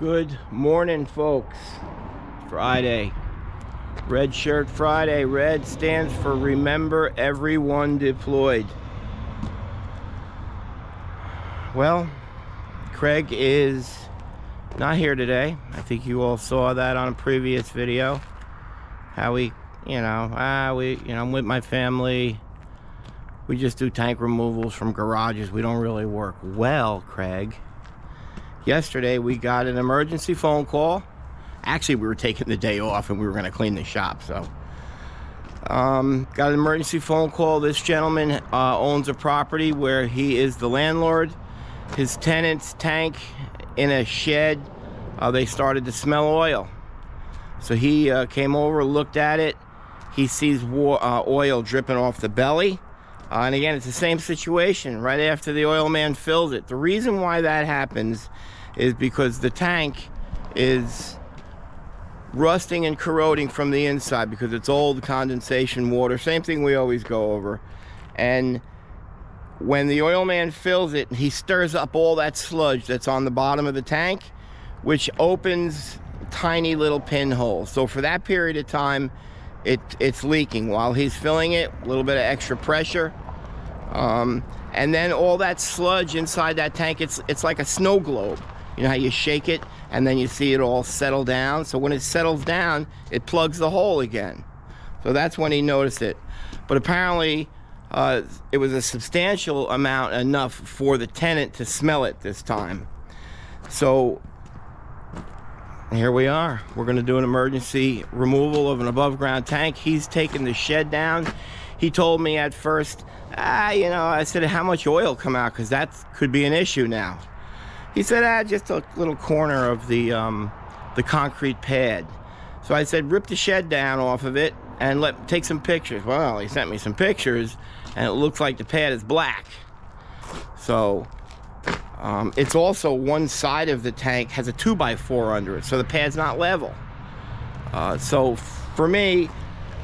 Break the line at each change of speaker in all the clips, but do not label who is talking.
Good morning, folks. Friday. Red Shirt Friday. Red stands for Remember Everyone Deployed. Well, Craig is not here today. I think you all saw that on a previous video. How we, I'm with my family. We just do tank removals from garages. We don't really work. Well, Craig, yesterday we got an emergency phone call. Actually, we were taking the day off and we were going to clean the shop. So, got an emergency phone call. This gentleman owns a property where he is the landlord. His tenant's tank in a shed, they started to smell oil. So he came over, looked at it. He sees oil dripping off the belly. And again, it's the same situation right after the oil man fills it. The reason why that happens is because the tank is rusting and corroding from the inside because it's old condensation water. Same thing we always go over. And when the oil man fills it, he stirs up all that sludge that's on the bottom of the tank, which opens tiny little pinholes. So for that period of time, it's leaking while he's filling it. A little bit of extra pressure. And then all that sludge inside that tank, it's like a snow globe. You know how you shake it and then you see it all settle down? So when it settles down, it plugs the hole again. So that's when he noticed it. But apparently, it was a substantial amount, enough for the tenant to smell it this time. So here we are. We're going to do an emergency removal of an above ground tank. He's taking the shed down. He told me at first, I said, how much oil come out? Because that could be an issue now. He said, just a little corner of the concrete pad. So I said, rip the shed down off of it and take some pictures. Well, he sent me some pictures and it looks like the pad is black. So it's also one side of the tank has a 2x4 under it, so the pad's not level. So for me,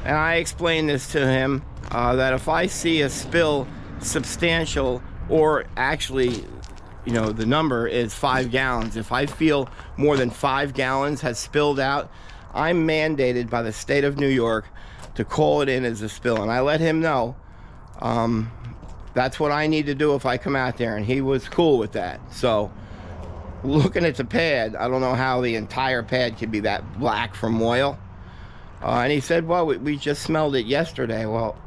and I explained this to him, that if I see a spill substantial, or actually, the number is 5 gallons. If I feel more than 5 gallons has spilled out, I'm mandated by the state of New York to call it in as a spill. And I let him know that's what I need to do if I come out there. And he was cool with that. So looking at the pad, I don't know how the entire pad could be that black from oil. And he said, well, we just smelled it yesterday. Well,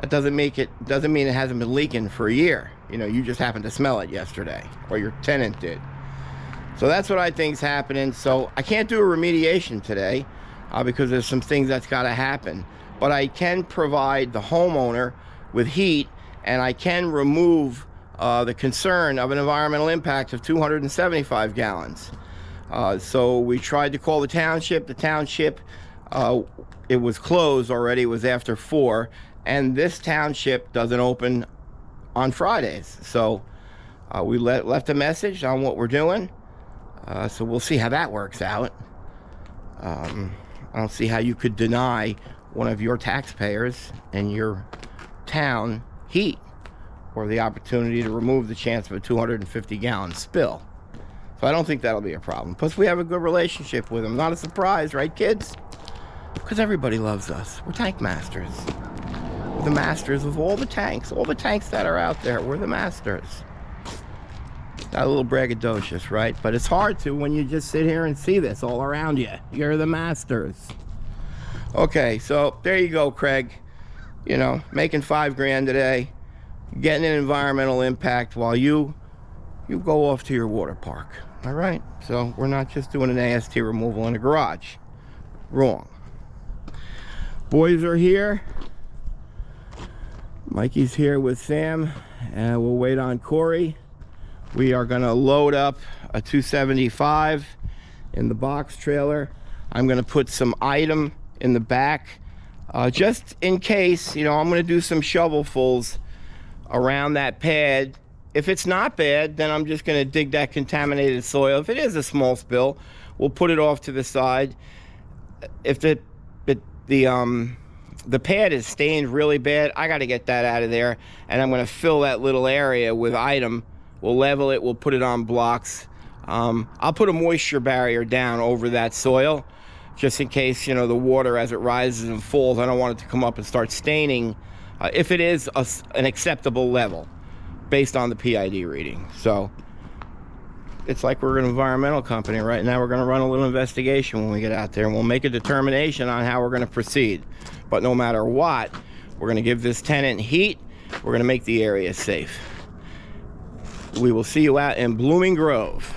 that doesn't mean it hasn't been leaking for a year. You just happened to smell it yesterday, or your tenant did. So that's what I think is happening. So I can't do a remediation today because there's some things that's got to happen. But I can provide the homeowner with heat, and I can remove the concern of an environmental impact of 275 gallons. So we tried to call the township. The township, it was closed already. It was after 4. And this township doesn't open on Fridays. So we left a message on what we're doing. So we'll see how that works out. I don't see how you could deny one of your taxpayers in your town heat or the opportunity to remove the chance of a 250-gallon spill. So I don't think that'll be a problem. Plus, we have a good relationship with them. Not a surprise, right, kids? Because everybody loves us. We're tank masters. We're the masters of all the tanks that are out there. We're the masters. Got a little braggadocious, right? But it's hard to when you just sit here and see this all around you. You're the masters. Okay, so there you go, Craig. Making $5 today, getting an environmental impact while you go off to your water park. All right? So we're not just doing an AST removal in a garage. Wrong. Boys are here. Mikey's here with Sam, and we'll wait on Corey. We are gonna load up a 275 in the box trailer. I'm gonna put some item in the back, just in case, I'm gonna do some shovelfuls around that pad. If it's not bad, then I'm just gonna dig that contaminated soil. If it is a small spill, we'll put it off to the side. If the pad is stained really bad, I got to get that out of there, and I'm going to fill that little area with item. We'll level it, we'll put it on blocks, I'll put a moisture barrier down over that soil, just in case, you know, the water as it rises and falls, I don't want it to come up and start staining, if it is an acceptable level based on the PID reading. So it's like we're an environmental company right now. We're going to run a little investigation when we get out there, and we'll make a determination on how we're going to proceed. But no matter what, we're going to give this tenant heat. We're going to make the area safe. We will see you out in Blooming Grove.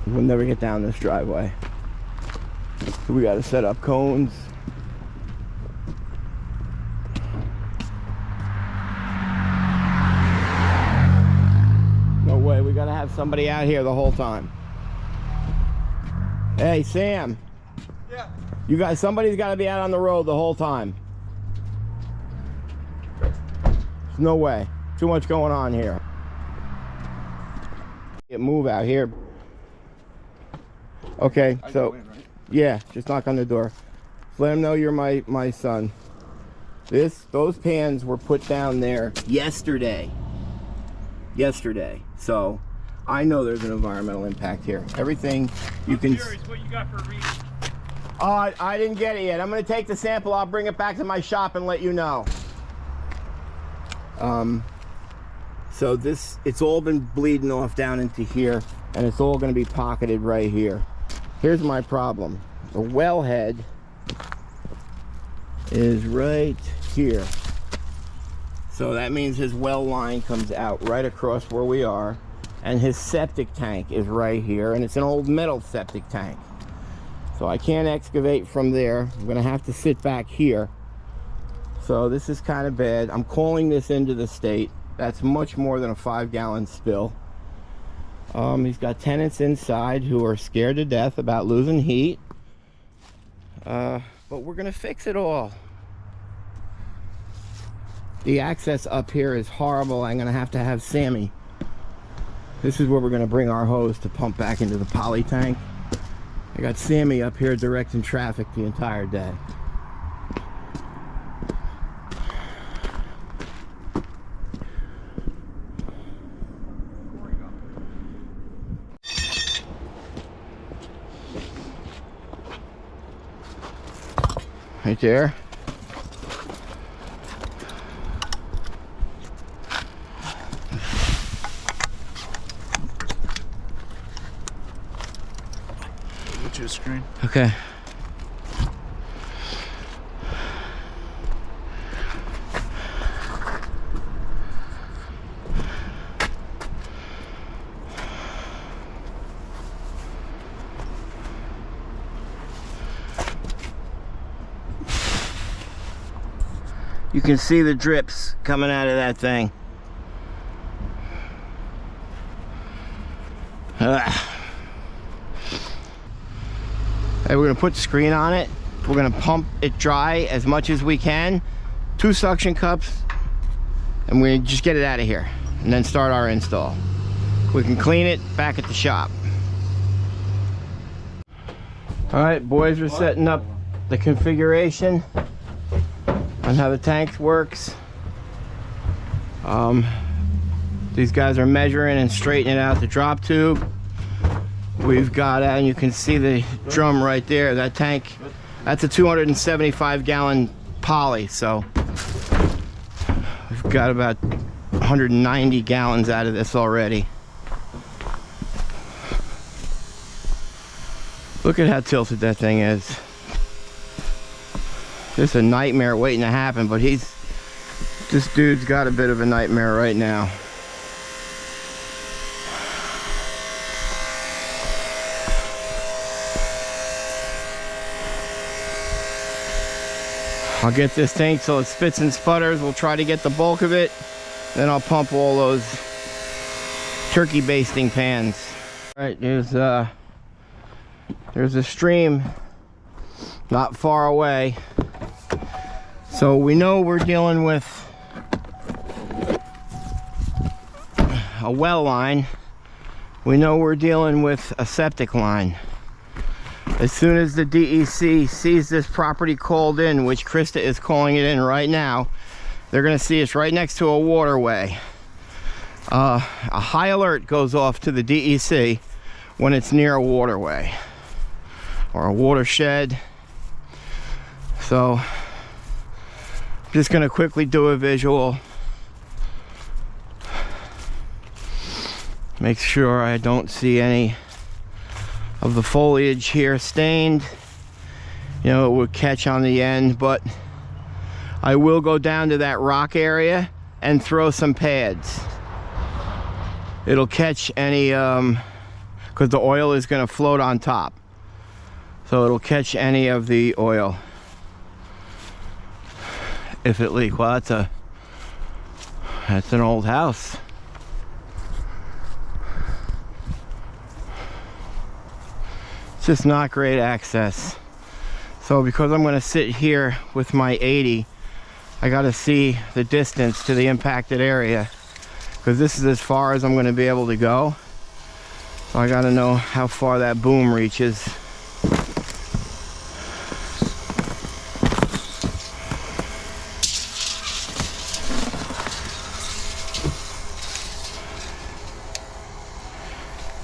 We'll never get down this driveway. So we got to set up cones. No way, we got to have somebody out here the whole time. Hey, Sam.
Yeah.
You guys, somebody's got to be out on the road the whole time. There's no way. Too much going on here. Move out here. Okay, so
in, right?
Yeah, just knock on the door. Let them know you're my son. Those pans were put down there yesterday. So I know there's an environmental impact here. Everything you can.
I'm curious what you got for a reading.
Oh, I didn't get it yet. I'm going to take the sample. I'll bring it back to my shop and let you know. So it's all been bleeding off down into here, and it's all going to be pocketed right here. Here's my problem. The wellhead is right here. So that means his well line comes out right across where we are, and his septic tank is right here, and it's an old metal septic tank. So I can't excavate from there. I'm going to have to sit back here. So this is kind of bad. I'm calling this into the state. That's much more than a 5-gallon spill. He's got tenants inside who are scared to death about losing heat. But we're gonna fix it all. The access up here is horrible. I'm gonna have to have Sammy. This is where we're gonna bring our hose to pump back into the poly tank. I got Sammy up here directing traffic the entire day. Right there.
Get you a screen.
Okay. You can see the drips coming out of that thing. Hey, we're gonna put the screen on it. We're gonna pump it dry as much as we can. 2 suction cups, and we just get it out of here, and then start our install. We can clean it back at the shop. All right, boys, we're setting up the configuration on how the tank works. These guys are measuring and straightening out the drop tube. We've got, and you can see the drum right there. That tank, that's a 275-gallon poly, so we've got about 190 gallons out of this already. Look at how tilted that thing is. Just a nightmare waiting to happen, but this dude's got a bit of a nightmare right now. I'll get this tank so it spits and sputters. We'll try to get the bulk of it. Then I'll pump all those turkey basting pans. All right, there's a stream not far away. So we know we're dealing with a well line. We know we're dealing with a septic line. As soon as the DEC sees this property called in, which Krista is calling it in right now, they're gonna see us right next to a waterway. A high alert goes off to the DEC when it's near a waterway or a watershed. So I'm just gonna quickly do a visual. Make sure I don't see any of the foliage here stained. You know, it would catch on the end, but I will go down to that rock area and throw some pads. It'll catch any, because the oil is going to float on top. So it'll catch any of the oil if it leaks. Well, that's an old house. It's just not great access. So because I'm going to sit here with my 80, I got to see the distance to the impacted area, because this is as far as I'm going to be able to go. So I got to know how far that boom reaches.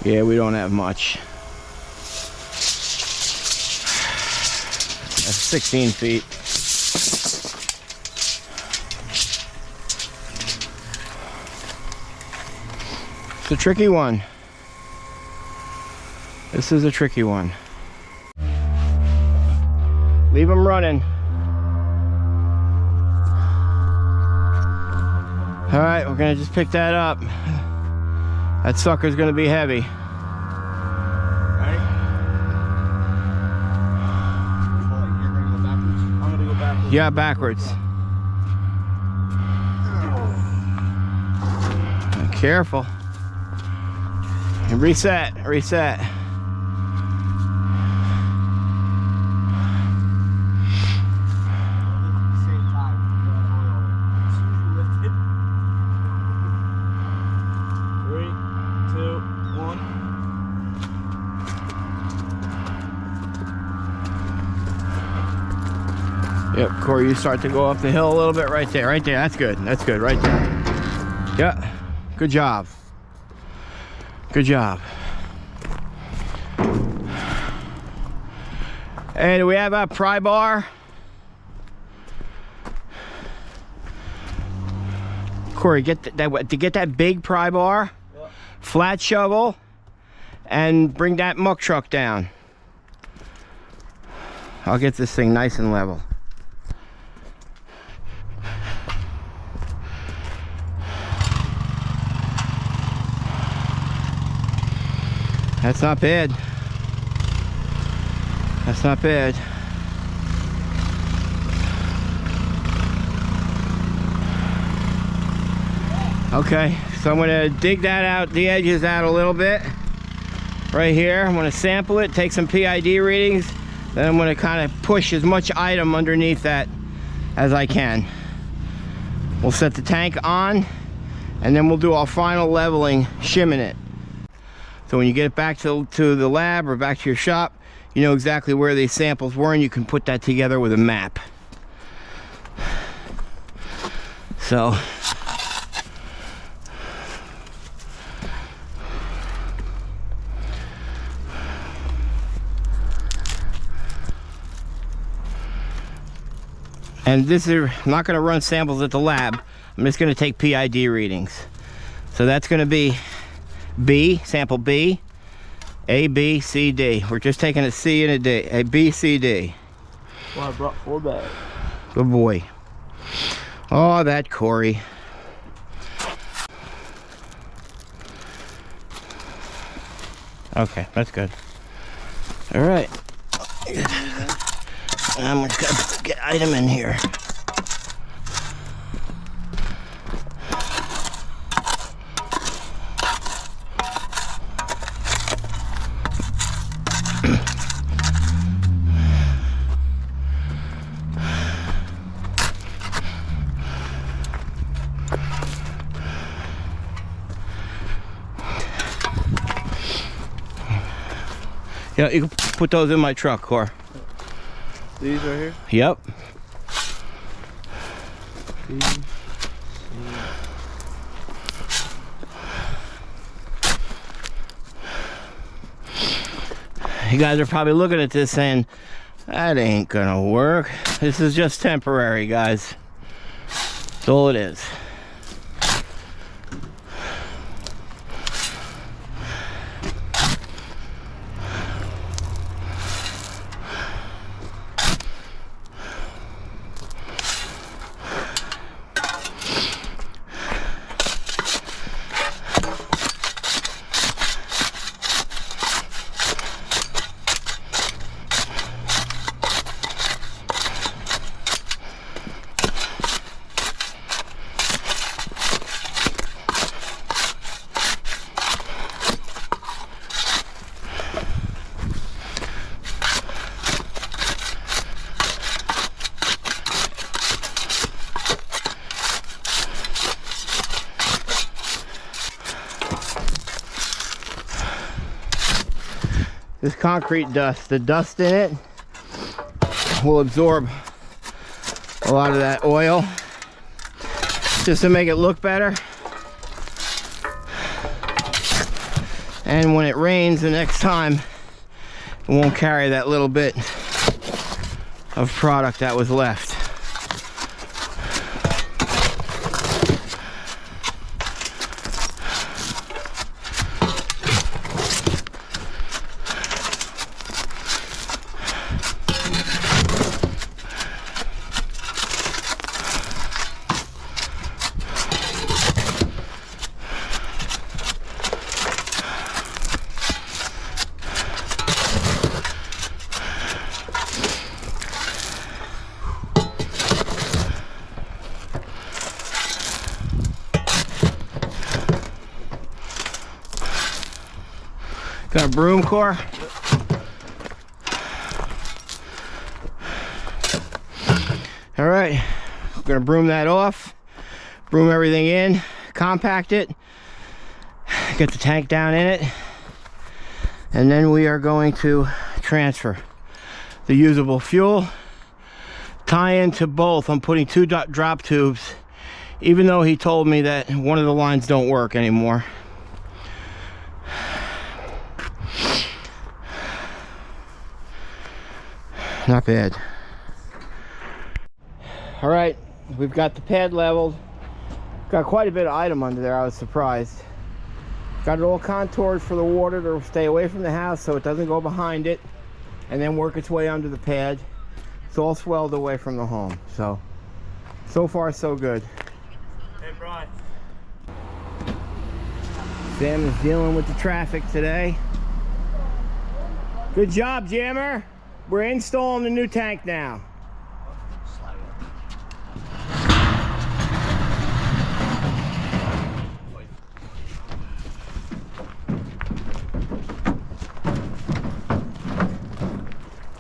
Yeah, we don't have much. That's 16 feet. It's a tricky one. This is a tricky one. Leave them running. All right, we're gonna just pick that up. That sucker's gonna be heavy.
Ready? You're gonna go backwards? I'm gonna go backwards.
Yeah, backwards. Careful. And reset, reset. Yep, Corey, you start to go up the hill a little bit right there, right there. That's good, right there. Yeah, good job. Good job. Hey, do we have a pry bar? Corey, get that big pry bar, flat shovel, and bring that muck truck down. I'll get this thing nice and level. That's not bad. That's not bad. Okay, so I'm gonna dig that out, the edges out a little bit. Right here, I'm gonna sample it, take some PID readings, then I'm gonna kind of push as much item underneath that as I can. We'll set the tank on, and then we'll do our final leveling, shimming it. So when you get it back to the lab or back to your shop, you know exactly where these samples were, and you can put that together with a map. So and this is, I'm not going to run samples at the lab. I'm just going to take PID readings. So that's going to be B, sample B, A, B, C, D. We're just taking a C and a D, a B, C, D.
Well, I brought 4 bags.
Good boy. Oh, that Corey. Okay, that's good. All right. I'm gonna get item in here. Yeah, you can put those in my truck, Cor.
These right here?
Yep. You guys are probably looking at this saying, that ain't gonna work. This is just temporary, guys. That's all it is. This concrete dust, the dust in it will absorb a lot of that oil just to make it look better. And when it rains the next time, it won't carry that little bit of product that was left. Got a broom core. All right, we're gonna broom that off, broom everything in, compact it, get the tank down in it, and then we are going to transfer the usable fuel, tie into both. I'm putting 2 drop tubes, even though he told me that one of the lines don't work anymore. Not bad. All right, we've got the pad leveled. Got quite a bit of item under there, I was surprised. Got it all contoured for the water to stay away from the house so it doesn't go behind it and then work its way under the pad. It's all swelled away from the home. So far so good.
Hey, Brian.
Sam is dealing with the traffic today. Good job, Jammer. We're installing the new tank now.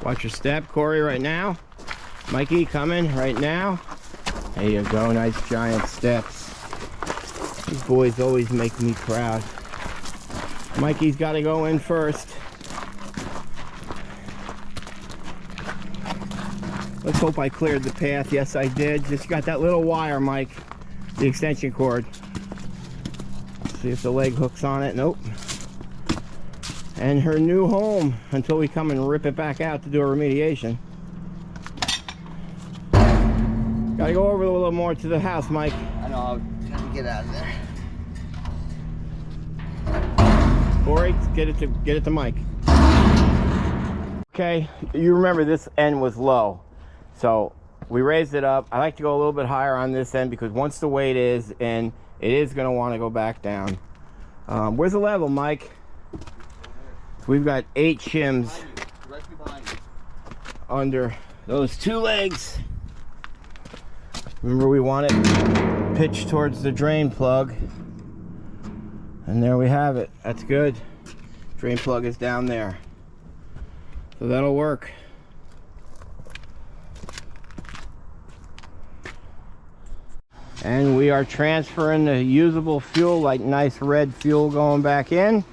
Watch your step, Corey, right now. Mikey, coming right now. There you go, nice giant steps. These boys always make me proud. Mikey's got to go in first. Let's hope I cleared the path. Yes, I did. Just got that little wire, Mike. The extension cord. See if the leg hooks on it. Nope. And her new home until we come and rip it back out to do a remediation. Gotta go over a little more to the house, Mike.
I know, I'm trying to get out of there.
Corey, get it to Mike. Okay, you remember this end was low. So we raised it up. I like to go a little bit higher on this end because once the weight is in, it is going to want to go back down. Where's the level, Mike? So we've got 8 shims under those 2 legs. Remember, we want it pitched towards the drain plug. And there we have it. That's good. Drain plug is down there. So that'll work. And we are transferring the usable fuel, like nice red fuel going back in.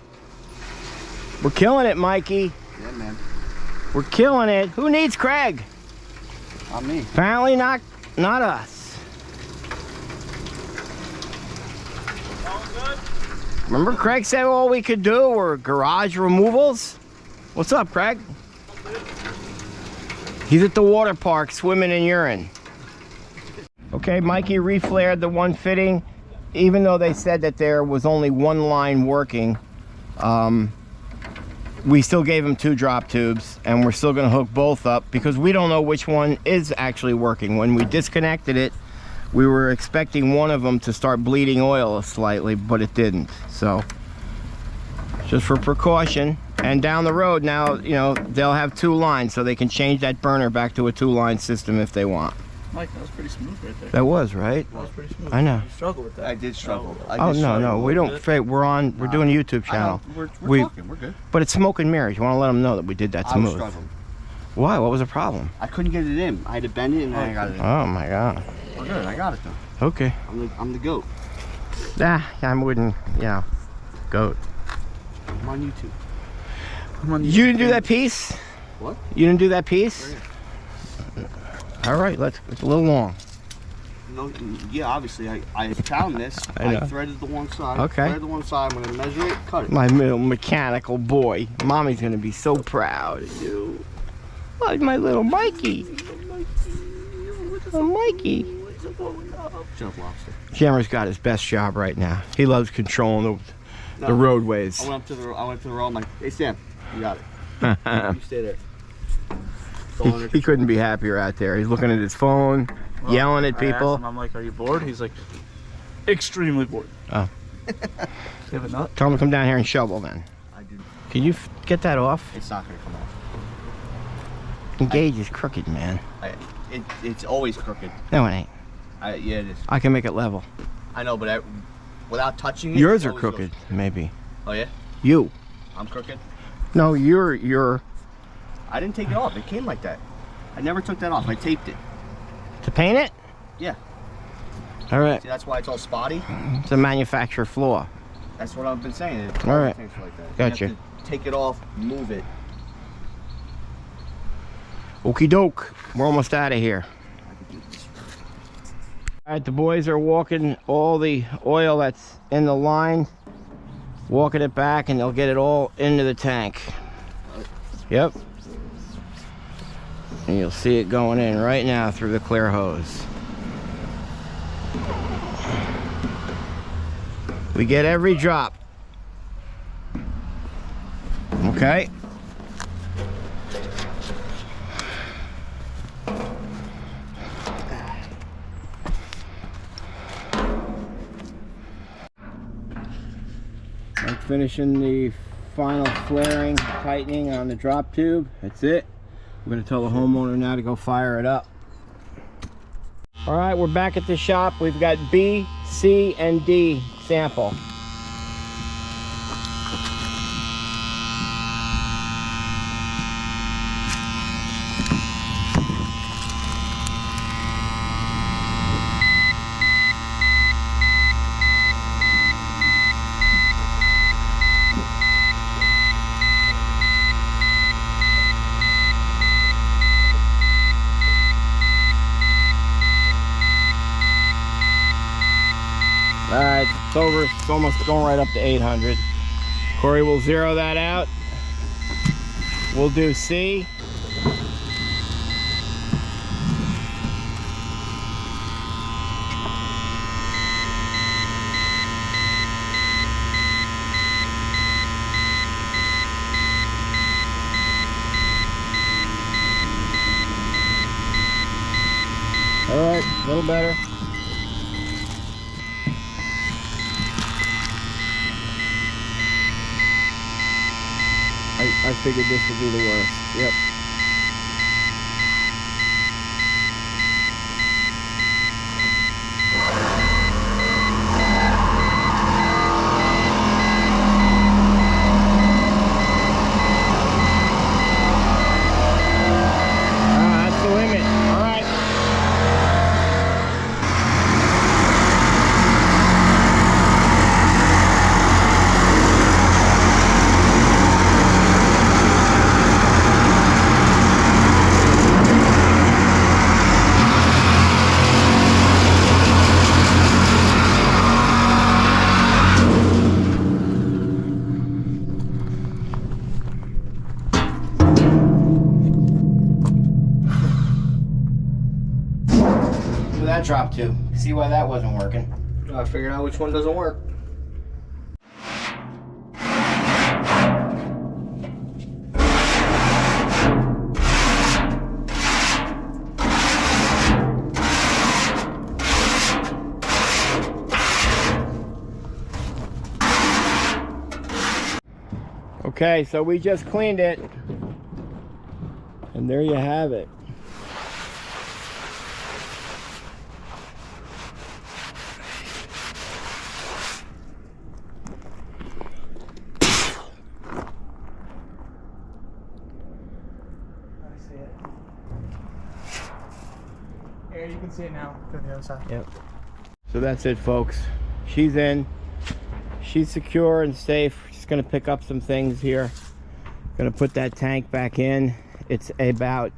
We're killing it, Mikey.
Yeah, man.
We're killing it. Who needs Craig?
Not me.
Apparently not us. Remember Craig said all we could do were garage removals? What's up, Craig? He's at the water park swimming in urine. Okay, Mikey reflared the one fitting. Even though they said that there was only one line working, we still gave him 2 drop tubes, and we're still gonna hook both up because we don't know which one is actually working. When we disconnected it, we were expecting one of them to start bleeding oil slightly, but it didn't. So, just for precaution. And down the road now, you know, they'll have 2 lines, so they can change that burner back to a 2-line system if they want.
Mike, that was pretty smooth right there.
That was, right?
That was pretty smooth.
I know.
You struggled with that.
I did struggle.
Oh, no, we don't. We're doing a YouTube channel.
We're talking. We're good.
But it's smoke and mirrors. You want to let them know that we did that
I was
smooth.
struggling.
Why? What was the problem?
I couldn't get it in. I had to bend it and then I got it in.
Oh my God.
We're good. I got it though.
Okay.
I'm the goat.
Nah, I wouldn't. You know, goat.
I'm on YouTube.
You didn't do that piece?
What?
You didn't do that piece? All right. It's a little long.
No, yeah, obviously I found this.
I know.
I threaded the one side.
Okay.
Threaded the one side. I'm gonna measure it. Cut it.
My little mechanical boy. Mommy's gonna be so proud of you. Oh, my little Mikey. Little Mikey.
Jump lobster.
Cameron's got his best job right now. He loves controlling the roadways.
I went to the road. I'm like, hey Sam, you got it. You stay there.
He couldn't be happier out there. He's looking at his phone, yelling at people.
I'm like, are you bored? He's like, extremely bored.
Oh.
You have a nut?
Tell him to come down here and shovel then.
I do.
Can you get that off?
It's not gonna come off.
The gauge is crooked, man.
It's always crooked.
No, it ain't.
Yeah, it is.
I can make it level.
I know, but without touching it.
Yours
it
are
always
crooked,
goes.
maybe.
Oh yeah.
You.
I'm crooked.
No, you're.
I didn't take it off. It came like that. I never took that off. I taped it.
To paint it?
Yeah.
All right.
See, that's why it's all spotty.
It's a manufacturer flaw.
That's what I've been saying.
All right.
Things like that.
Gotcha.
You have to take it off, move it.
Okie doke. We're almost out of here. All right, the boys are walking all the oil that's in the line, walking it back, and they'll get it all into the tank. Yep. And you'll see it going in right now through the clear hose. We get every drop. Okay. Like finishing the final flaring, tightening on the drop tube. That's it. I'm going to tell the homeowner now to go fire it up. All right, we're back at the shop. We've got B, C, and D sample. Alright, it's over. It's almost going right up to 800. Corey will zero that out. We'll do C. Alright, a little better. I figured this would be the worst. Yep. That's the limit. All right. drop to. See why that wasn't working.
I figured out which one doesn't work.
Okay, so we just cleaned it. And there you have it.
I see it. Here, you can see it now. Go to the other side.
Yep. So that's it, folks. She's in. She's secure and safe. Just gonna pick up some things here. Gonna put that tank back in. It's about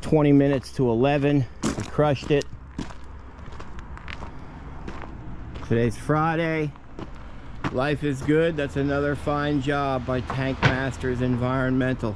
20 minutes to 11. We crushed it. Today's Friday. Life is good. That's another fine job by Tank Masters Environmental.